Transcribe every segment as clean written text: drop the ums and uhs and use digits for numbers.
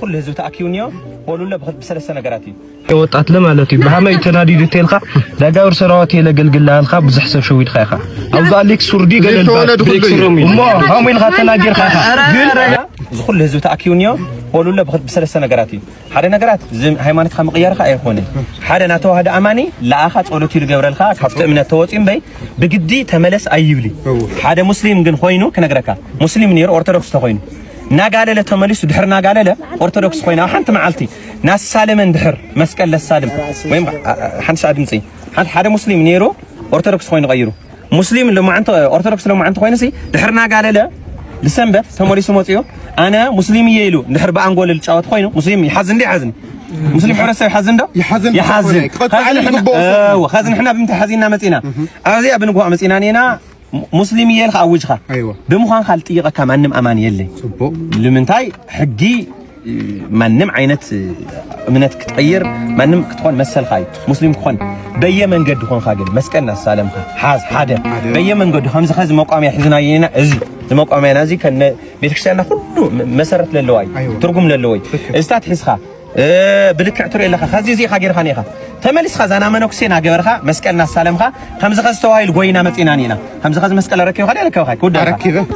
كل هزو تأكيونيو قولوا له بثلاث نجارات ወጣት ለማለት በሃማይ ተናዲድ ተልካ ዳጋውር ሰራዋት የለገልግላን ካ ብዙሕ ሰብ ሸዊድ ኻይኻ አውዛ አሌክስ ሱርዲ ገለልባ እሞ ሃማይ ለኻተናገር ኻይኻ ግን ዝኹል ህዝብ ተኣኪውኒዮ قولوا له بثلاث نجارات ሓደ ነገራት ሃይማኖት ከምቅያርካ አይኾነ ሓደ ናተዋህደ አማኒ ለአኻ ጸሎት ይልገብረልካ ካብቲ እምነት ተወፂም በይ ብግዲ ተመለስ አይብሊ ሓደ ሙስሊም ግን ኮይኑ ከነግረካ ሙስሊም ነይሩ ኦርቶዶክስ ተኮይኑ ናጋለለ ተመልሱ ድሕር ናጋለለ ኦርቶዶክስ ኮይና ሓንቲ መዓልቲ ናስ ሳለመን ድሕር መስቀል ለሳልም ወይም ሓንሳ ድምጺ ሓደ ሙስሊም ነይሩ ኦርቶዶክስ ኮይኑ ቀይሩ ሙስሊም ለማዓንተ ኦርቶዶክስ ለማዓንተ ኮይነሲ ድሕር ናጋለለ لسنبت تمولي سموتيو أنا مسلم يلو نحرب أنقول الشاوت خوينو مسلم يحزن دي حزن مسلم حرس يحزن ده يحزن وخازن إحنا بنت حزيننا متينا أزي ابن قوة متينا نينا مسلم يلخ أوجخه أيوة بمخان خالتيقة كمان نم أمان يلي لمنتاي حقي منم عينت منت كتغير منم كتكون مسل خاي مسلم كون بيا من قد كون خاجل مسكنا السلام حاز حدا بيا من قد خمسة خز موقع يحزنا ينا أزي موقع نازي كان بيتكشتنا كله مسرت للواي ترجم للواي استات حسخة بلك اعتري لك خزي زي خاجر خانيخة تملس خزانا منوكسينا جبرخة مسكنا السلام خا خمسة خز توايل قوينا متينانينا خمسة خز مسكنا ركيو خلي ركيو خاي كود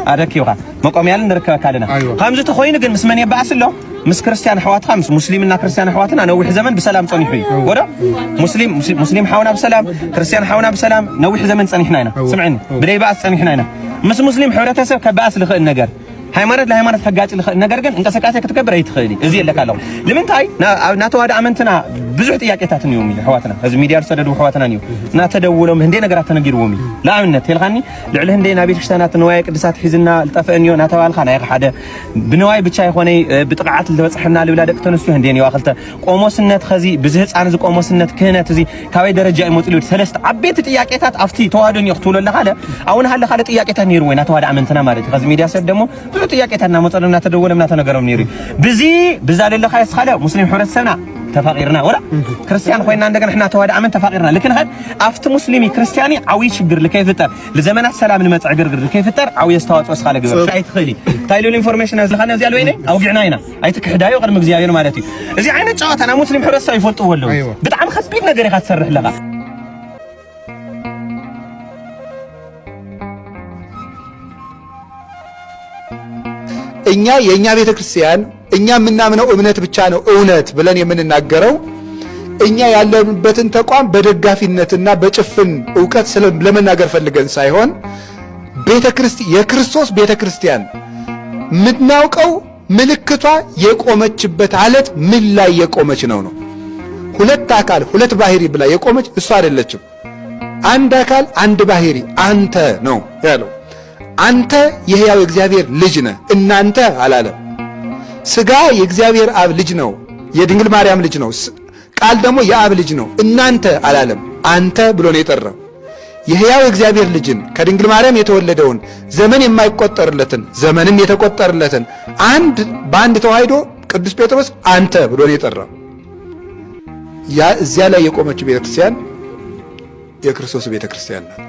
ركيو خا موقع يالن ركيو كالنا خمسة تخوين قل مسمن يبعث له مس كريستيان حوات خمس مسلمنا كريستيان حواتنا نوح زمن بسلام صنيحي ورا مسلم حاونا بسلام كريستيان حاونا بسلام نوح زمن صنيحنا سمعني بدي بعث صنيحنا مس مسلم حورته كبعث لخ النجار ሃይማኖት ለሃይማኖት ፈጋጭ ነገር ግን እንቀሰቃሴ ከተከበረ ይትخيلي እዚ የለካለው ለምንታይ ናተዋዳ አመንተና ብዙ ጥያቄታት ነው የሚል ህዋትና እዚ ሚዲያ ተሰደዱ ህዋትና ነው እና ተደውሎም እንደ ነገራት ተነግሩም ለአምነት ይልኻኒ ልዕል እንደ ናቤት ክርስቲያናት ንዋይ ቅድሳት ሒዝና ልጠፈንዮ ናተዋልካ ናይ ሓደ ብንዋይ ብቻ ይኾነ ብጥቃዓት ልበጽሕና ልብላ ደቅ ተነሱ እንደ ነው አኽልተ ቆሞስነት ኸዚ ብዙ ህፃን ዝ ቆሞስነት ክህነት እዚ ካበይ ደረጃ ይሞጽሉ ሰለስተ ዓበይቲ ጥያቄታት አፍቲ ተዋዶን ይኽቱሉ ለኻለ አሁን ሃለ ካለ ጥያቄታት ነይሩ ወይ ናተዋዳ አመንተና ማለት ከዚ ሚዲያ ሰድ ደሞ ጥያቄታና መጸለና ተደወለምና ተነገረም ነይሩ ብዛ ለለ ኻይስ ካለ ሙስሊም ህብረተሰብና ተፋቂርና ወላ ክርስቲያን ኮይና እንደገና احنا ተዋዳ አመን ተፋቂርና ለከን ሀድ አፍት ሙስሊሚ ክርስቲያኒ አዊ ችግር ለከይፍጠር ለዘመናት ሰላም ንመጽዕ ግርግር ለከይፍጠር አዊ ያስተዋጽኦ ስካለ ግብር ሻይት ኸሊ ታይሉል ኢንፎርሜሽን አዝለኻና እዚ ያለ ወይኔ አውግዕናይና አይትክሕዳዩ ቅድም እግዚአብሔር ማለት እዩ እዚ ዓይነት ጨዋታና ሙስሊም ህብረተሰብ ይፈልጡ ወለው በጣም ከቢድ ነገር ይኻ ተሰርሕ ለኻ እኛ የኛ ቤተክርስቲያን እኛ ምናምነው እምነት ብቻ ነው እውነት ብለን የምንናገረው እኛ ያለንበትን ተቋም በደጋፊነትና በጭፍን ዕውቀት ለመናገር ፈልገን ሳይሆን የክርስቶስ ቤተክርስቲያን ምናውቀው ምልክቷ የቆመችበት አለት ምን ላይ የቆመች ነው ሁለት አካል ሁለት ባህሪ ብላ የቆመች እሷ አይደለችም አንድ አካል አንድ ባህሪ አንተ ነው ያለው አንተ የሕያው እግዚአብሔር ልጅ ነህ እናንተ አላለም ስጋ የእግዚአብሔር አብ ልጅ ነው የድንግል ማርያም ልጅ ነው ቃል ደግሞ የአብ ልጅ ነው እናንተ አላለም አንተ ብሎ ነው የጠራው የሕያው እግዚአብሔር ልጅን ከድንግል ማርያም የተወለደውን ዘመን የማይቆጠርለትን ዘመንም የተቆጠረለትን በአንድ ተዋህዶ ቅዱስ ጴጥሮስ አንተ ብሎ ነው የጠራው ያ እዚያ ላይ የቆመችው ቤተክርስቲያን የክርስቶስ ቤተክርስቲያን ናት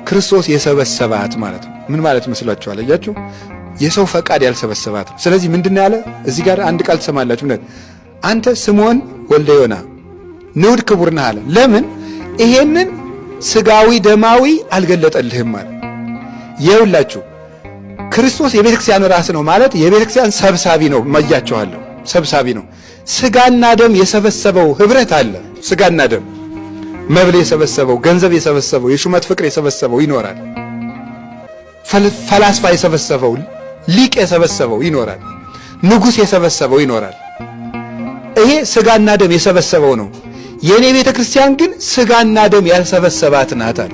ክርስቶስ የሰበሰባት ማለት ነው ምን ማለት መስላችኋል አያችሁ የሰው ፈቃድ ያልሰበሰባት ስለዚህ ምንድነው ያለ እዚህ ጋር አንድ ቃል ተሰማላችሁ ማለት አንተ ስምዖን ወልደ ዮና ንዑድ ክቡር ነህ አለ ለምን ይሄንን ስጋዊ ደማዊ አልገለጠልህም ማለት ይኸውላችሁ ክርስቶስ የቤተክርስቲያን ራስ ነው ማለት የቤተክርስቲያን ሰብሳቢ ነው ማያችኋለሁ ሰብሳቢ ነው ስጋና ደም የሰበሰበው ህብረት አለ ስጋና ደም መብል የሰበሰበው ገንዘብ የሰበሰበው የሹመት ፍቅር የሰበሰበው ይኖራል ፈላስፋ የሰበሰበው ሊቅ የሰበሰበው ይኖራል ንጉስ የሰበሰበው ይኖራል ይሄ ስጋና ደም የሰበሰበው ነው የኔ ቤተክርስቲያን ግን ስጋና ደም ያልሰበሰባት ናት አለ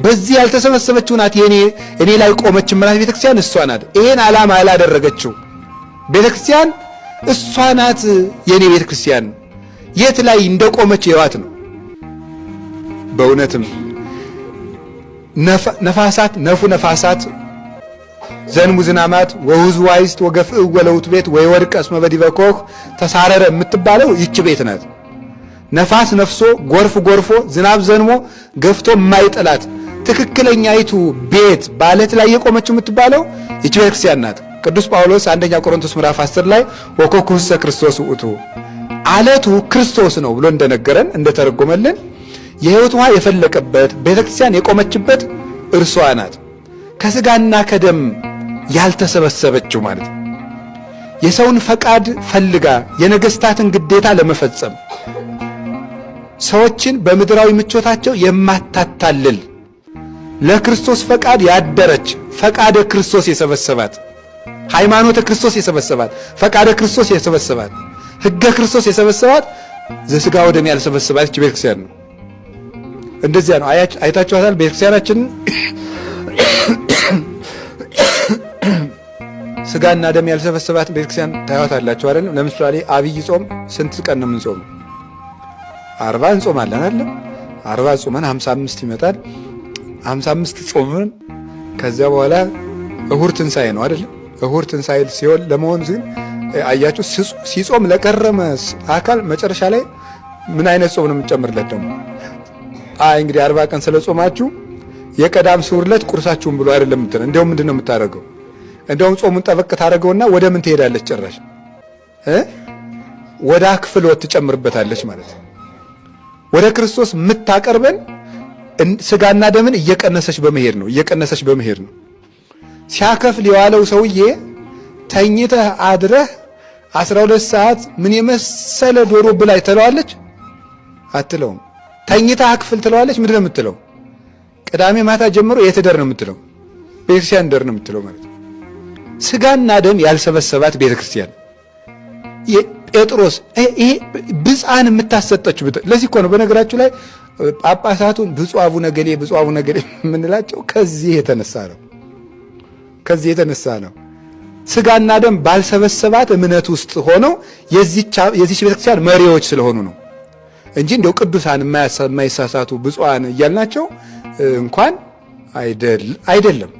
በዚህ ያልተሰበሰበችው ናት እኔ ላይ ቆመች ማለት ቤተክርስቲያን እሷ ናት ይሄን ዓላማ ያላደረገችው ቤተክርስቲያን እሷ ናት የኔ ቤተክርስቲያን የት ላይ እንደቆመች ይዋት ነው በእውነትም ነፋሳት ነፋሳት ዘንሙ ዝናማት ወውዝ ዋይስት ወገፍእ ወለውት ቤት ወይ ወድቀስ መበዲበኮህ ተሳረረ የምትባለው ይች ቤት ናት ነፋስ ነፍሶ ጎርፎ ዝናብ ዘንሞ ገፍቶ የማይጥላት ትክክለኛይቱ ቤት ባለት ላይ የቆመችው የምትባለው ይች ቤተክርስቲያን ናት ቅዱስ ጳውሎስ አንደኛ ቆሮንቶስ ምዕራፍ 10 ላይ ወኮኩሰ ክርስቶስ ውእቱ አለቱ ክርስቶስ ነው ብሎ እንደነገረን እንደተረጎመልን የሕይወት ውሃ የፈለቀበት ቤተክርስቲያን የቆመችበት እርሷ ናት። ከስጋና ከደም ያልተሰበሰበችው ማለት ነው። የሰውን ፈቃድ ፈልጋ የነገስታትን ግዴታ ለመፈጸም ሰዎችን በምድራዊ ምቾታቸው የማታታልል ለክርስቶስ ፈቃድ ያደረች ፈቃደ ክርስቶስ የሰበሰባት ሃይማኖተ ክርስቶስ የሰበሰባት ፈቃደ ክርስቶስ የሰበሰባት ሕገ ክርስቶስ የሰበሰባት ዘሥጋ ወደም ያልሰበሰባት እቺ ቤተክርስቲያን ነው። እንደዚያ ነው። አይታችኋታል ቤተክርስቲያናችንን ስጋና ደም ያልሰበሰባት ቤተክርስቲያን ታያታላችሁ አይደል? ለምሳሌ አብይ ጾም ስንት ቀን ነው የምንጾመው? 40 እንጾማለን አይደል? 40 ጾመን 55 ይመጣል። 55 ጾመን ከዚያ በኋላ እሁድ ትንሣኤ ነው አይደል? እሁድ ትንሣኤ ሲሆን ለመሆን ግን አያችሁ ሲጾም ለቀረመ አካል መጨረሻ ላይ ምን አይነት ጾም ነው የምንጨምርለት ደግሞ? እንግዲህ 40 ቀን ስለጾማችሁ የቀዳም ስዑር ዕለት ቁርሳችሁን ብሎ አይደለም እንትን እንደውም ምንድነው የምታደርገው? እንደውም ጾሙን ጠበቅ ታደርገውና ወደ ምን ትሄዳለች? ጭራሽ ወደ አክፍሎት ትጨምርበታለች ማለት ነው። ወደ ክርስቶስ የምታቀርበን ስጋና ደምን እየቀነሰች በመሄድ ነው። ሲያከፍል የዋለው ሰውዬ ተኝተህ አድረህ 12 ሰዓት ምን የመሰለ ዶሮ ብላይ ትለዋለች? አትለውም። ተኝተህ አክፍል ትለዋለች? ምንድን ነው የምትለው? ቅዳሜ ማታ ጀምሮ የት ደር ነው የምትለው? ቤተክርስቲያን ደር ነው የምትለው ማለት ነው። ስጋና ደም ያልሰበሰባት ቤተክርስቲያን ጴጥሮስ ይሄ ብፃን የምታሰጠችው ለዚህ እኮ ነው። በነገራችሁ ላይ ጳጳሳቱን ብፁዕ አቡነ ገሌ የምንላቸው ከዚህ የተነሳ ነው። ስጋና ደም ባልሰበሰባት እምነት ውስጥ ሆነው የዚች ቤተክርስቲያን መሪዎች ስለሆኑ ነው እንጂ እንደው ቅዱሳን የማይሳሳቱ ብፁዓን እያልናቸው እንኳን አይደለም።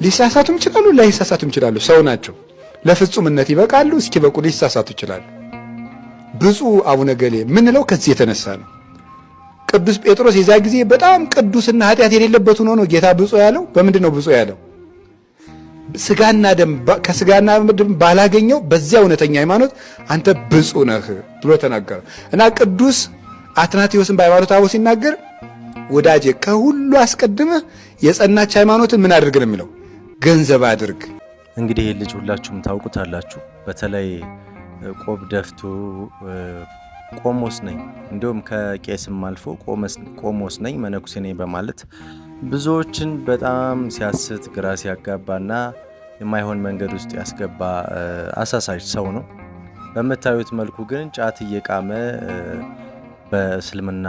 ሊሳሳቱም ይችላሉ፣ ላይሳሳቱም ይችላሉ። ሰው ናቸው። ለፍጹምነት ይበቃሉ፣ እስኪበቁ ሊሳሳቱ ይችላሉ። ብፁዕ አቡነ ገሌ ምንለው ከዚህ የተነሳ ነው። ቅዱስ ጴጥሮስ የዛ ጊዜ በጣም ቅዱስና ኃጢአት የሌለበት ሆኖ ነው ጌታ ብፁዕ ያለው። በምንድን ነው ብፁዕ ያለው? ከስጋና ደም ባላገኘው በዚያ እውነተኛ ሃይማኖት አንተ ብፁዕ ነህ ብሎ ተናገረ እና ቅዱስ አትናቴዎስን በሃይማኖተ አበው ሲናገር ወዳጄ ከሁሉ አስቀድመህ የጸናች ሃይማኖትን ምን አድርግ ነው የሚለው? ገንዘብ አድርግ። እንግዲህ ይህ ልጅ ሁላችሁም ታውቁታላችሁ። በተለይ ቆብ ደፍቶ ቆሞስ ነኝ እንዲሁም ከቄስም አልፎ ቆሞስ ነኝ መነኩሴ ነኝ በማለት ብዙዎችን በጣም ሲያስት ግራ ሲያጋባና የማይሆን መንገድ ውስጥ ያስገባ አሳሳች ሰው ነው። በምታዩት መልኩ ግን ጫት እየቃመ በእስልምና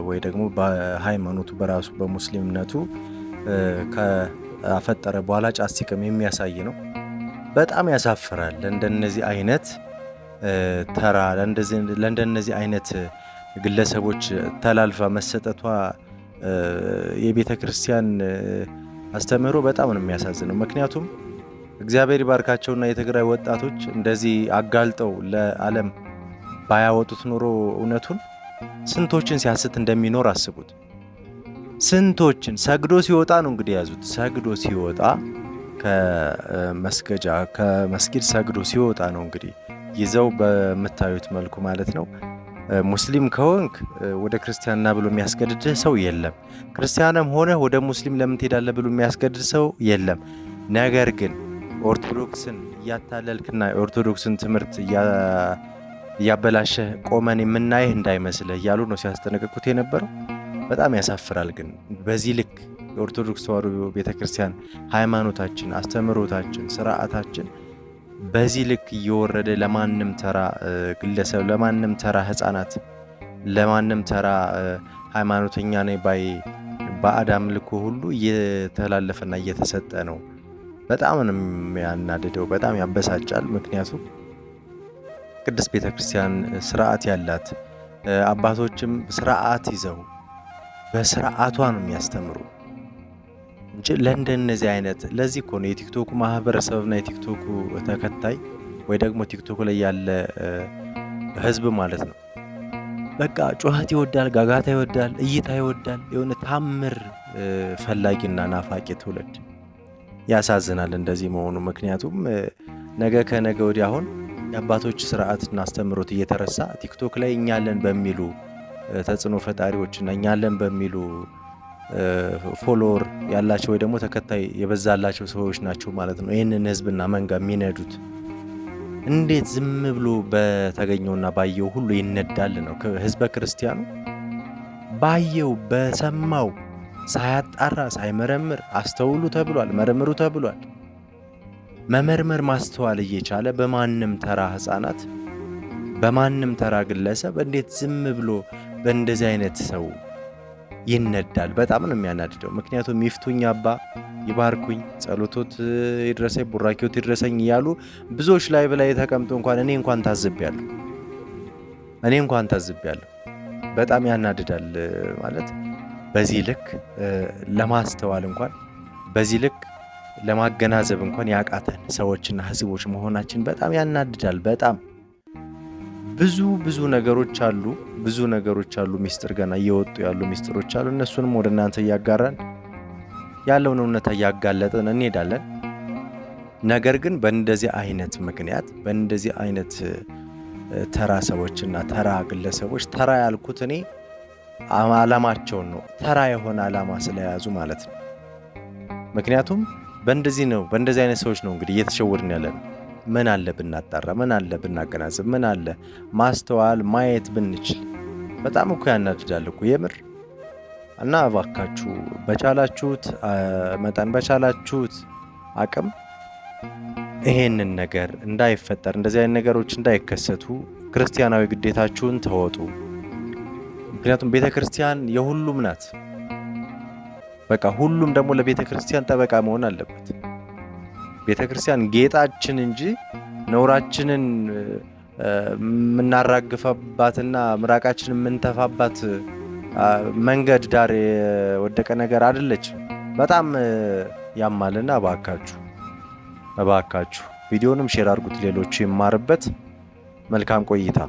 ወይ ደግሞ በሃይማኖቱ በራሱ በሙስሊምነቱ ከአፈጠረ በኋላ ጫት ሲቅም የሚያሳይ ነው። በጣም ያሳፍራል። ለእንደነዚህ አይነት ተራ ለእንደነዚህ አይነት ግለሰቦች ተላልፋ መሰጠቷ የቤተ ክርስቲያን አስተምህሮ በጣም ነው የሚያሳዝነው። ምክንያቱም እግዚአብሔር ይባርካቸውና የትግራይ ወጣቶች እንደዚህ አጋልጠው ለዓለም ባያወጡት ኖሮ እውነቱን ስንቶችን ሲያስት እንደሚኖር አስቡት። ስንቶችን ሰግዶ ሲወጣ ነው እንግዲህ ያዙት። ሰግዶ ሲወጣ ከመስጊድ ሰግዶ ሲወጣ ነው እንግዲህ ይዘው በምታዩት መልኩ ማለት ነው። ሙስሊም ከሆንክ ወደ ክርስቲያንና ብሎ የሚያስገድድህ ሰው የለም። ክርስቲያንም ሆነ ወደ ሙስሊም ለምን ትሄዳለህ ብሎ የሚያስገድድ ሰው የለም። ነገር ግን ኦርቶዶክስን እያታለልክና የኦርቶዶክስን ትምህርት እያበላሸህ ቆመን የምናይህ እንዳይመስልህ እያሉ ነው ሲያስጠነቅቁት የነበረው። በጣም ያሳፍራል። ግን በዚህ ልክ የኦርቶዶክስ ተዋሕዶ ቤተክርስቲያን ሃይማኖታችን፣ አስተምህሮታችን፣ ስርዓታችን በዚህ ልክ እየወረደ ለማንም ተራ ግለሰብ፣ ለማንም ተራ ህፃናት፣ ለማንም ተራ ሃይማኖተኛ ነኝ ባይ በአዳም ልኮ ሁሉ እየተላለፈና እየተሰጠ ነው። በጣም ነው የሚያናድደው፣ በጣም ያበሳጫል። ምክንያቱም ቅድስት ቤተክርስቲያን ስርዓት ያላት አባቶችም ስርዓት ይዘው በስርዓቷ ነው የሚያስተምሩ እንጂ ለእንደነዚህ አይነት ለዚህ እኮ ነው የቲክቶክ ማህበረሰብና የቲክቶክ ተከታይ ወይ ደግሞ ቲክቶክ ላይ ያለ ህዝብ ማለት ነው በቃ ጩኸት ይወዳል፣ ጋጋታ ይወዳል፣ እይታ ይወዳል። የሆነ ታምር ፈላጊና ናፋቂ ትውልድ ያሳዝናል እንደዚህ መሆኑ። ምክንያቱም ነገ ከነገ ወዲያ አሁን የአባቶች ስርዓትና አስተምሮት እየተረሳ ቲክቶክ ላይ እኛለን በሚሉ ተጽዕኖ ፈጣሪዎችና እኛለን በሚሉ ፎሎወር ያላቸው ወይ ደግሞ ተከታይ የበዛላቸው ሰዎች ናቸው ማለት ነው ይህንን ህዝብና መንጋ የሚነዱት። እንዴት ዝም ብሎ በተገኘውና ባየው ሁሉ ይነዳል ነው ህዝበ ክርስቲያኑ። ባየው በሰማው ሳያጣራ ሳይመረምር አስተውሉ ተብሏል፣ መርምሩ ተብሏል። መመርመር ማስተዋል እየቻለ በማንም ተራ ህፃናት በማንም ተራ ግለሰብ እንዴት ዝም ብሎ በእንደዚህ አይነት ሰው ይነዳል? በጣም ነው የሚያናድደው። ምክንያቱም ይፍቱኝ አባ ይባርኩኝ፣ ጸሎቶት ይድረሰኝ፣ ቡራኪዎት ይድረሰኝ እያሉ ብዙዎች ላይ በላይ ተቀምጦ እንኳን እኔ እንኳን ታዝቤያለሁ። በጣም ያናድዳል። ማለት በዚህ ልክ ለማስተዋል እንኳን በዚህ ልክ ለማገናዘብ እንኳን ያቃተን ሰዎችና ህዝቦች መሆናችን በጣም ያናድዳል። በጣም ብዙ ነገሮች አሉ። ሚስጥር ገና እየወጡ ያሉ ሚስጥሮች አሉ። እነሱንም ወደ እናንተ እያጋራን ያለውን እውነታ እያጋለጥን እንሄዳለን። ነገር ግን በእንደዚህ አይነት ምክንያት በእንደዚህ አይነት ተራ ሰዎችና ተራ ግለሰቦች ተራ ያልኩት እኔ ዓላማቸውን ነው ተራ የሆነ ዓላማ ስለያዙ ማለት ነው። ምክንያቱም በእንደዚህ አይነት ሰዎች ነው እንግዲህ እየተሸወድን ያለን። ምን አለ ብናጣራ፣ ምን አለ ብናገናዘብ፣ ምን አለ ማስተዋል ማየት ብንችል። በጣም እኮ ያናድዳል እኮ የምር። እና እባካችሁ በቻላችሁት መጠን በቻላችሁት አቅም ይሄንን ነገር እንዳይፈጠር፣ እንደዚህ አይነት ነገሮች እንዳይከሰቱ ክርስቲያናዊ ግዴታችሁን ተወጡ። ምክንያቱም ቤተክርስቲያን የሁሉም ናት። በቃ ሁሉም ደግሞ ለቤተክርስቲያን ጠበቃ መሆን አለበት። ቤተክርስቲያን ጌጣችን እንጂ ነውራችንን የምናራግፈባትና ምራቃችንን የምንተፋባት መንገድ ዳር የወደቀ ነገር አይደለችም። በጣም ያማልና እባካችሁ ቪዲዮንም ሼር አድርጉት፣ ሌሎች ይማርበት። መልካም ቆይታ